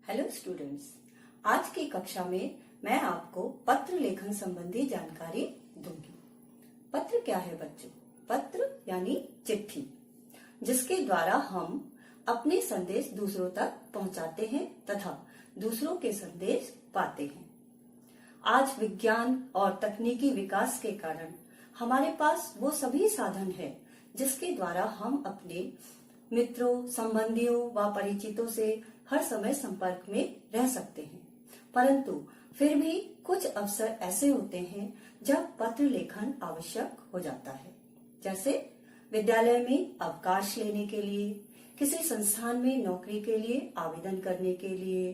Hello students, आज की कक्षा में मैं आपको पत्र लेखन संबंधी जानकारी दूंगी। पत्र क्या है बच्चों? पत्र यानी चिट्ठी, जिसके द्वारा हम अपने संदेश दूसरों तक पहुंचाते हैं तथा दूसरों के संदेश पाते हैं। आज विज्ञान और तकनीकी विकास के कारण हमारे पास वो सभी साधन है जिसके द्वारा हम अपने मित्रों, संबंधियों व परिचितों से हर समय संपर्क में रह सकते हैं, परंतु फिर भी कुछ अवसर ऐसे होते हैं जब पत्र लेखन आवश्यक हो जाता है, जैसे विद्यालय में अवकाश लेने के लिए, किसी संस्थान में नौकरी के लिए आवेदन करने के लिए,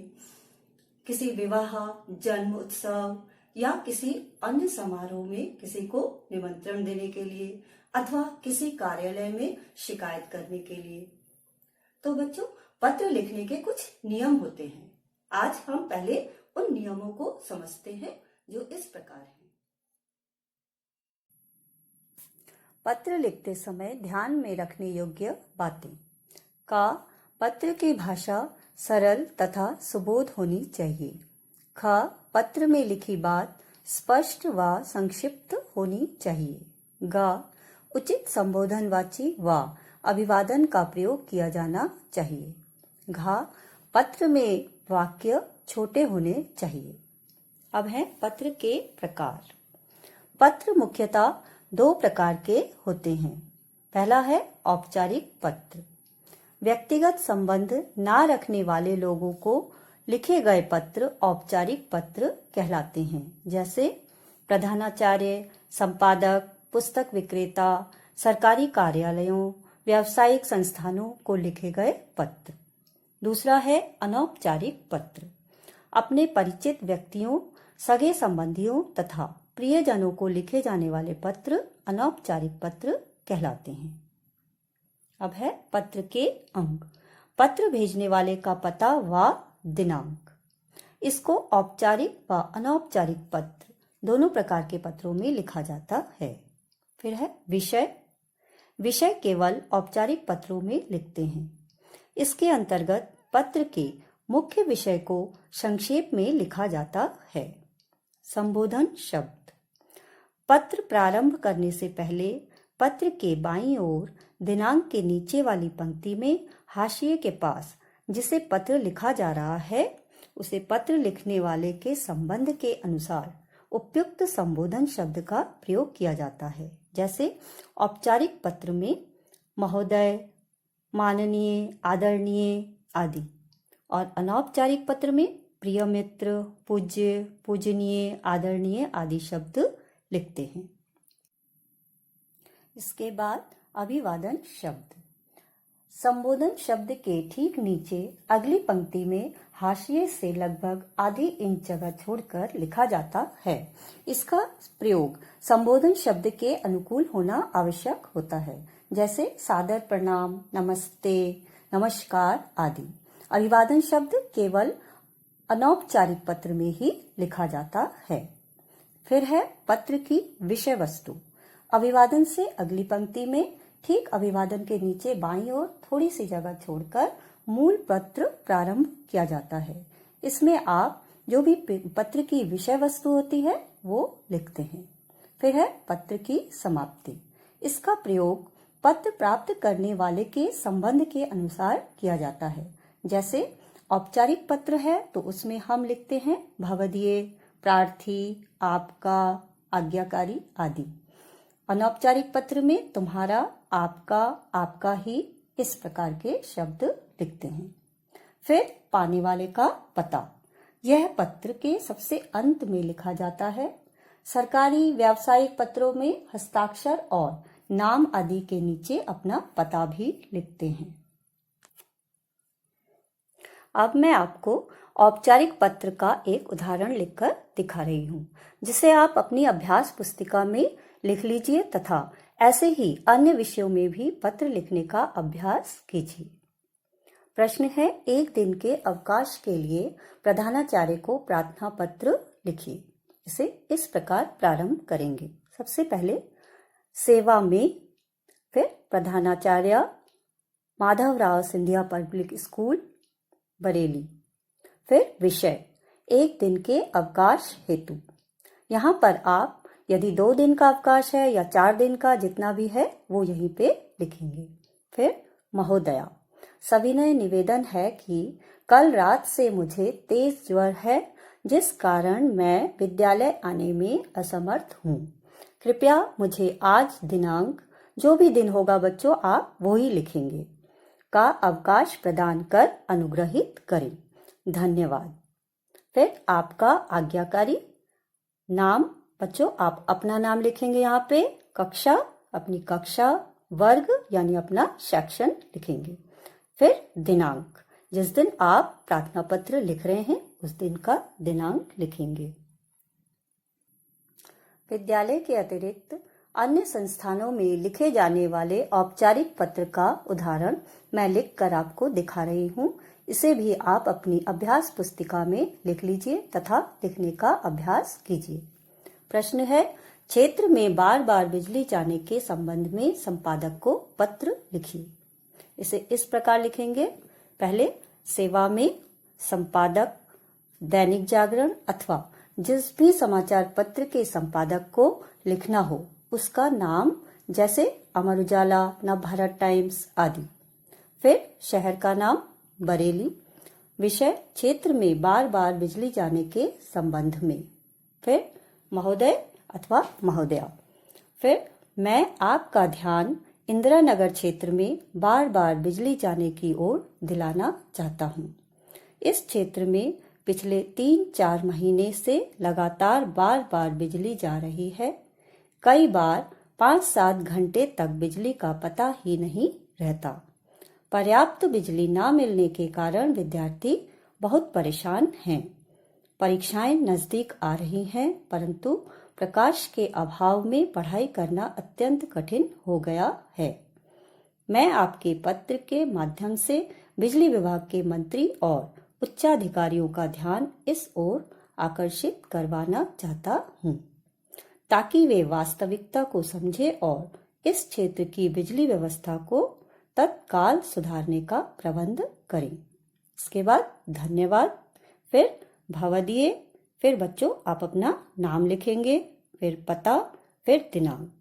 किसी विवाह, जन्म उत्सव या किसी अन्य समारोह में किसी को निमंत्रण देने के लिए अथवा किसी कार्यालय में शिकायत करने के लिए। तो बच्चों, पत्र लिखने के कुछ नियम होते हैं। आज हम पहले उन नियमों को समझते हैं जो इस प्रकार हैं। पत्र लिखते समय ध्यान में रखने योग्य बातें। पत्र की भाषा सरल तथा सुबोध होनी चाहिए। पत्र में लिखी बात स्पष्ट व संक्षिप्त होनी चाहिए। उचित संबोधनवाची व अभिवादन का प्रयोग किया जाना चाहिए। पत्र में वाक्य छोटे होने चाहिए। अब है पत्र के प्रकार। पत्र मुख्यतः दो प्रकार के होते हैं। पहला है औपचारिक पत्र। व्यक्तिगत संबंध ना रखने वाले लोगों को लिखे गए पत्र औपचारिक पत्र कहलाते हैं, जैसे प्रधानाचार्य, संपादक, पुस्तक विक्रेता, सरकारी कार्यालयों, व्यावसायिक संस्थानों को लिखे गए पत्र। दूसरा है अनौपचारिक पत्र। अपने परिचित व्यक्तियों, सगे संबंधियों तथा प्रियजनों को लिखे जाने वाले पत्र अनौपचारिक पत्र कहलाते हैं। अब है पत्र के अंग। पत्र भेजने वाले का पता व दिनांक। इसको औपचारिक व अनौपचारिक पत्र दोनों प्रकार के पत्रों में लिखा जाता है। फिर है विषय। विषय केवल औपचारिक पत्रों में लिखते हैं। इसके अंतर्गत पत्र के मुख्य विषय को संक्षेप में लिखा जाता है। संबोधन शब्द। पत्र प्रारंभ करने से पहले पत्र के बाईं ओर दिनांक के नीचे वाली पंक्ति में हाशिए के पास जिसे पत्र लिखा जा रहा है उसे पत्र लिखने वाले के संबंध के अनुसार उपयुक्त संबोधन शब्द का प्रयोग किया जाता है। जैसे औपचारिक पत्र में महोदय, माननीय, आदरणीय आदि, और अनौपचारिक पत्र में प्रिय मित्र, पूज्य, पूजनीय, आदरणीय आदि शब्द लिखते हैं। इसके बाद अभिवादन शब्द। संबोधन शब्द के ठीक नीचे अगली पंक्ति में हाशिए से लगभग आधी इंच जगह छोड़कर लिखा जाता है। इसका प्रयोग संबोधन शब्द के अनुकूल होना आवश्यक होता है, जैसे सादर प्रणाम, नमस्ते, नमस्कार आदि। अभिवादन शब्द केवल अनौपचारिक पत्र में ही लिखा जाता है। फिर है पत्र की विषय वस्तु। अभिवादन से अगली पंक्ति में ठीक अभिवादन के नीचे बाईं ओर थोड़ी सी जगह छोड़कर मूल पत्र प्रारंभ किया जाता है। इसमें आप जो भी पत्र की विषय वस्तु होती है वो लिखते हैं। फिर है पत्र की समाप्ति। इसका प्रयोग पत्र प्राप्त करने वाले के संबंध के अनुसार किया जाता है। जैसे औपचारिक पत्र है तो उसमें हम लिखते हैं भवदीय, प्रार्थी, आपका, आज्ञाकारी आदि। अनौपचारिक पत्र में तुम्हारा, आपका, आपका ही, इस प्रकार के शब्द लिखते हैं। फिर पाने वाले का पता। यह पत्र के सबसे अंत में लिखा जाता है। सरकारी व्यावसायिक पत्रों में हस्ताक्षर और नाम आदि के नीचे अपना पता भी लिखते हैं। अब मैं आपको औपचारिक पत्र का एक उदाहरण लिखकर दिखा रही हूँ, जिसे आप अपनी अभ्यास पुस्तिका में लिख लीजिए तथा ऐसे ही अन्य विषयों में भी पत्र लिखने का अभ्यास कीजिए। प्रश्न है, एक दिन के अवकाश के लिए प्रधानाचार्य को प्रार्थना पत्र लिखिए। इसे इस प्रकार प्रारंभ करेंगे। सबसे पहले सेवा में, फिर प्रधानाचार्य, माधवराव सिंधिया पब्लिक स्कूल, बरेली। फिर विषय, 1 दिन के अवकाश हेतु। यहाँ पर आप यदि 2 दिन का अवकाश है या 4 दिन का, जितना भी है वो यहीं पे लिखेंगे। फिर महोदया, सविनय निवेदन है कि कल रात से मुझे तेज ज्वर है, जिस कारण मैं विद्यालय आने में असमर्थ हूँ। कृपया मुझे आज दिनांक, जो भी दिन होगा बच्चों आप वो ही लिखेंगे, का अवकाश प्रदान कर अनुग्रहित करें। धन्यवाद। फिर आपका आज्ञाकारी नाम, बच्चों आप अपना नाम लिखेंगे, यहाँ पे कक्षा, अपनी कक्षा, वर्ग यानी अपना सेक्शन लिखेंगे। फिर दिनांक, जिस दिन आप प्रार्थना पत्र लिख रहे हैं उस दिन का दिनांक लिखेंगे। विद्यालय के अतिरिक्त अन्य संस्थानों में लिखे जाने वाले औपचारिक पत्र का उदाहरण मैं लिखकर आपको दिखा रही हूँ। इसे भी आप अपनी अभ्यास पुस्तिका में लिख लीजिए तथा लिखने का अभ्यास कीजिए। प्रश्न है, क्षेत्र में बार बार बिजली जाने के संबंध में संपादक को पत्र लिखिए। इसे इस प्रकार लिखेंगे। पहले सेवा में संपादक, दैनिक जागरण अथवा जिस भी समाचार पत्र के संपादक को लिखना हो उसका नाम, जैसे अमर उजाला, नवभारत टाइम्स आदि। फिर शहर का नाम बरेली। विषय, क्षेत्र में बार बार बिजली जाने के संबंध में। फिर महोदय अथवा महोदया। फिर मैं आपका ध्यान इंदिरा नगर क्षेत्र में बार बार बिजली जाने की ओर दिलाना चाहता हूँ। इस क्षेत्र में पिछले 3-4 महीने से लगातार बार बार बिजली जा रही है। कई बार 5-7 घंटे तक बिजली का पता ही नहीं रहता। पर्याप्त बिजली न मिलने के कारण विद्यार्थी बहुत परेशान हैं। परीक्षाएं नजदीक आ रही हैं, परंतु प्रकाश के अभाव में पढ़ाई करना अत्यंत कठिन हो गया है। मैं आपके पत्र के माध्यम से बिजली विभाग के मंत्री और उच्चाधिकारियों का ध्यान इस ओर आकर्षित करवाना चाहता हूँ, ताकि वे वास्तविकता को समझे और इस क्षेत्र की बिजली व्यवस्था को तत्काल सुधारने का प्रबंध करें। इसके बाद धन्यवाद, फिर भवदीय। फिर बच्चों आप अपना नाम लिखेंगे, फिर पता, फिर दिनांक।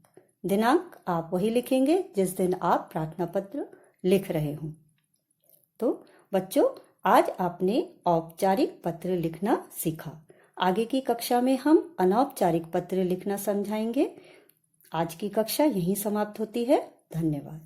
दिनांक आप वही लिखेंगे जिस दिन आप प्रार्थना पत्र लिख रहे हों। तो बच्चों आज आपने औपचारिक पत्र लिखना सीखा। आगे की कक्षा में हम अनौपचारिक पत्र लिखना समझाएंगे। आज की कक्षा यहीं समाप्त होती है। धन्यवाद।